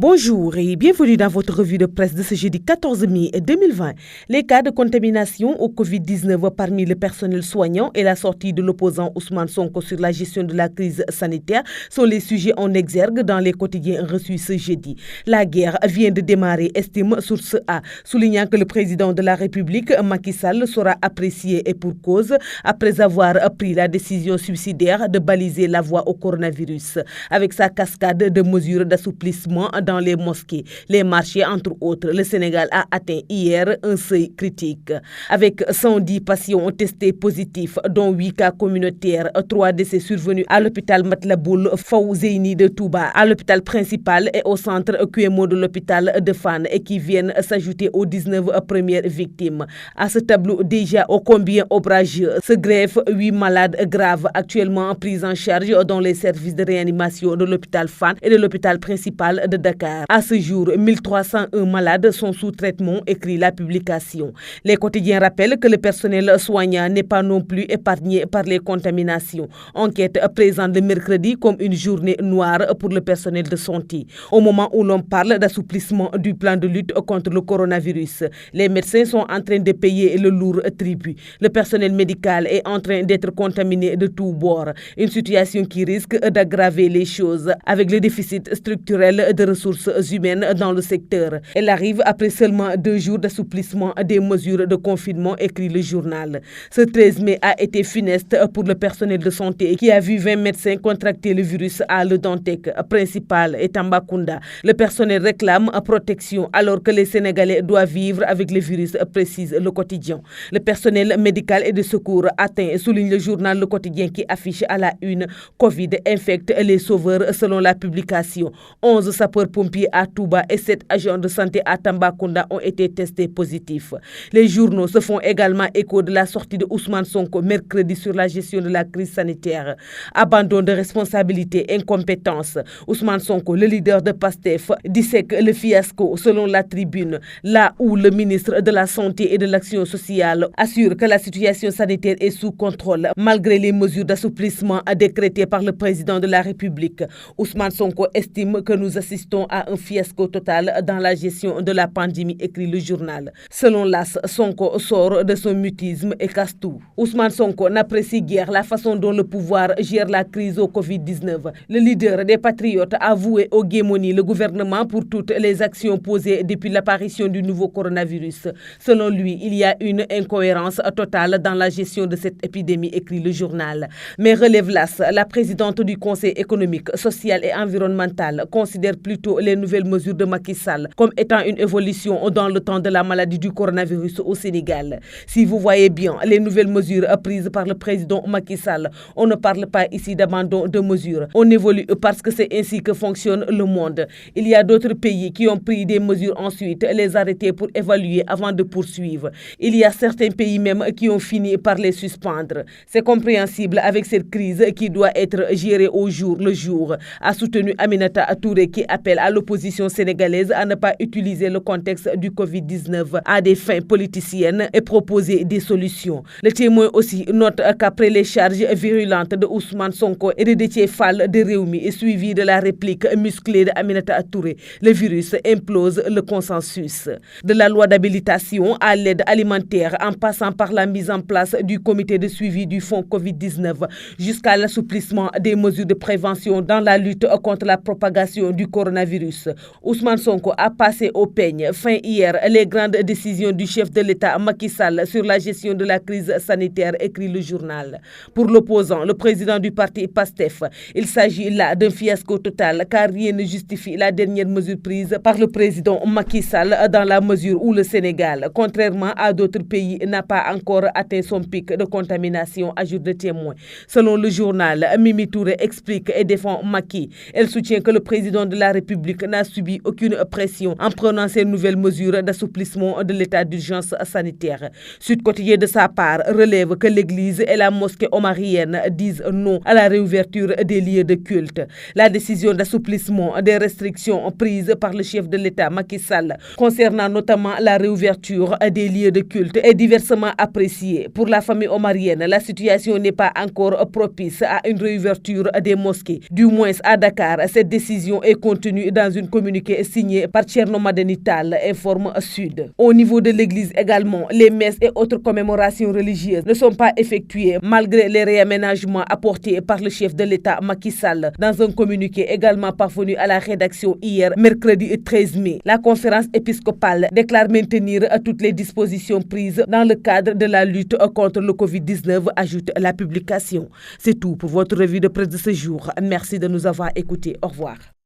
Bonjour et bienvenue dans votre revue de presse de ce jeudi 14 mai 2020. Les cas de contamination au Covid-19 parmi le personnel soignant et la sortie de l'opposant Ousmane Sonko sur la gestion de la crise sanitaire sont les sujets en exergue dans les quotidiens reçus ce jeudi. La guerre vient de démarrer, estime Source A, soulignant que le président de la République, Macky Sall, sera apprécié et pour cause après avoir pris la décision suicidaire de baliser la voie au coronavirus avec sa cascade de mesures d'assouplissement dans les mosquées, les marchés, entre autres. Le Sénégal a atteint hier un seuil critique. Avec 110 patients testés positifs, dont 8 cas communautaires, 3 décès survenus à l'hôpital Matlaboul Fawzeyni de Touba, à l'hôpital principal et au centre QMO de l'hôpital de Fann, et qui viennent s'ajouter aux 19 premières victimes. À ce tableau déjà ô combien ombrageux se greffent 8 malades graves actuellement pris en charge dans les services de réanimation de l'hôpital Fann et de l'hôpital principal de Dakar. À ce jour, 1301 malades sont sous traitement, écrit la publication. Les quotidiens rappellent que le personnel soignant n'est pas non plus épargné par les contaminations. Enquête présente le mercredi comme une journée noire pour le personnel de santé. Au moment où l'on parle d'assouplissement du plan de lutte contre le coronavirus, les médecins sont en train de payer le lourd tribut. Le personnel médical est en train d'être contaminé de tous bords. Une situation qui risque d'aggraver les choses avec le déficit structurel de ressources humaines dans le secteur. Elle arrive après seulement 2 jours d'assouplissement des mesures de confinement, écrit le journal. Ce 13 mai a été funeste pour le personnel de santé qui a vu 20 médecins contracter le virus à Le Dantec principal et Tambacounda. Le personnel réclame protection alors que les Sénégalais doivent vivre avec le virus, précise le quotidien. Le personnel médical et de secours atteint, souligne le journal Le Quotidien qui affiche à la une Covid infecte les sauveurs selon la publication. 11 sapeurs-pompiers à Touba et 7 agents de santé à Tambacounda ont été testés positifs. Les journaux se font également écho de la sortie de Ousmane Sonko mercredi sur la gestion de la crise sanitaire. Abandon de responsabilité, incompétence. Ousmane Sonko, le leader de PASTEF, dissèque le fiasco selon la Tribune, là où le ministre de la Santé et de l'Action sociale assure que la situation sanitaire est sous contrôle malgré les mesures d'assouplissement décrétées par le président de la République. Ousmane Sonko estime que nous assistons à un fiasco total dans la gestion de la pandémie, écrit le journal. Selon l'AS, Sonko sort de son mutisme et casse tout. Ousmane Sonko n'apprécie guère la façon dont le pouvoir gère la crise au Covid-19. Le leader des Patriotes a voué au guémonie le gouvernement pour toutes les actions posées depuis l'apparition du nouveau coronavirus. Selon lui, il y a une incohérence totale dans la gestion de cette épidémie, écrit le journal. Mais relève l'AS, la présidente du Conseil économique, social et environnemental considère plutôt les nouvelles mesures de Macky Sall comme étant une évolution dans le temps de la maladie du coronavirus au Sénégal. Si vous voyez bien les nouvelles mesures prises par le président Macky Sall, on ne parle pas ici d'abandon de mesures. On évolue parce que c'est ainsi que fonctionne le monde. Il y a d'autres pays qui ont pris des mesures ensuite, les arrêter pour évaluer avant de poursuivre. Il y a certains pays même qui ont fini par les suspendre. C'est compréhensible avec cette crise qui doit être gérée au jour le jour, a soutenu Aminata Touré qui appelle à l'opposition sénégalaise à ne pas utiliser le contexte du Covid-19 à des fins politiciennes et proposer des solutions. Le Témoin aussi note qu'après les charges virulentes de Ousmane Sonko et de Déthié Fall de Rewmi et suivi de la réplique musclée de Aminata Touré, le virus implose le consensus. De la loi d'habilitation à l'aide alimentaire en passant par la mise en place du comité de suivi du fonds Covid-19 jusqu'à l'assouplissement des mesures de prévention dans la lutte contre la propagation du coronavirus. Ousmane Sonko a passé au peigne fin hier les grandes décisions du chef de l'État Macky Sall sur la gestion de la crise sanitaire, écrit le journal. Pour l'opposant, le président du parti PASTEF, il s'agit là d'un fiasco total car rien ne justifie la dernière mesure prise par le président Macky Sall dans la mesure où le Sénégal, contrairement à d'autres pays, n'a pas encore atteint son pic de contamination, ajoute le Témoin. Selon le journal, Mimi Touré explique et défend Macky. Elle soutient que le président de la République n'a subi aucune pression en prenant ces nouvelles mesures d'assouplissement de l'état d'urgence sanitaire. Sud Quotidien de sa part relève que l'église et la mosquée omarienne disent non à la réouverture des lieux de culte. La décision d'assouplissement des restrictions prises par le chef de l'État Macky Sall concernant notamment la réouverture des lieux de culte est diversement appréciée. Pour la famille omarienne, la situation n'est pas encore propice à une réouverture des mosquées. Du moins à Dakar, cette décision est contenue tenue dans une communiqué signé par Thierno Madani Tall, informe Sud. Au niveau de l'église également, les messes et autres commémorations religieuses ne sont pas effectuées malgré les réaménagements apportés par le chef de l'État Macky Sall. Dans un communiqué également parvenu à la rédaction hier, mercredi 13 mai, la conférence épiscopale déclare maintenir toutes les dispositions prises dans le cadre de la lutte contre le Covid-19, ajoute la publication. C'est tout pour votre revue de presse de ce jour. Merci de nous avoir écoutés. Au revoir.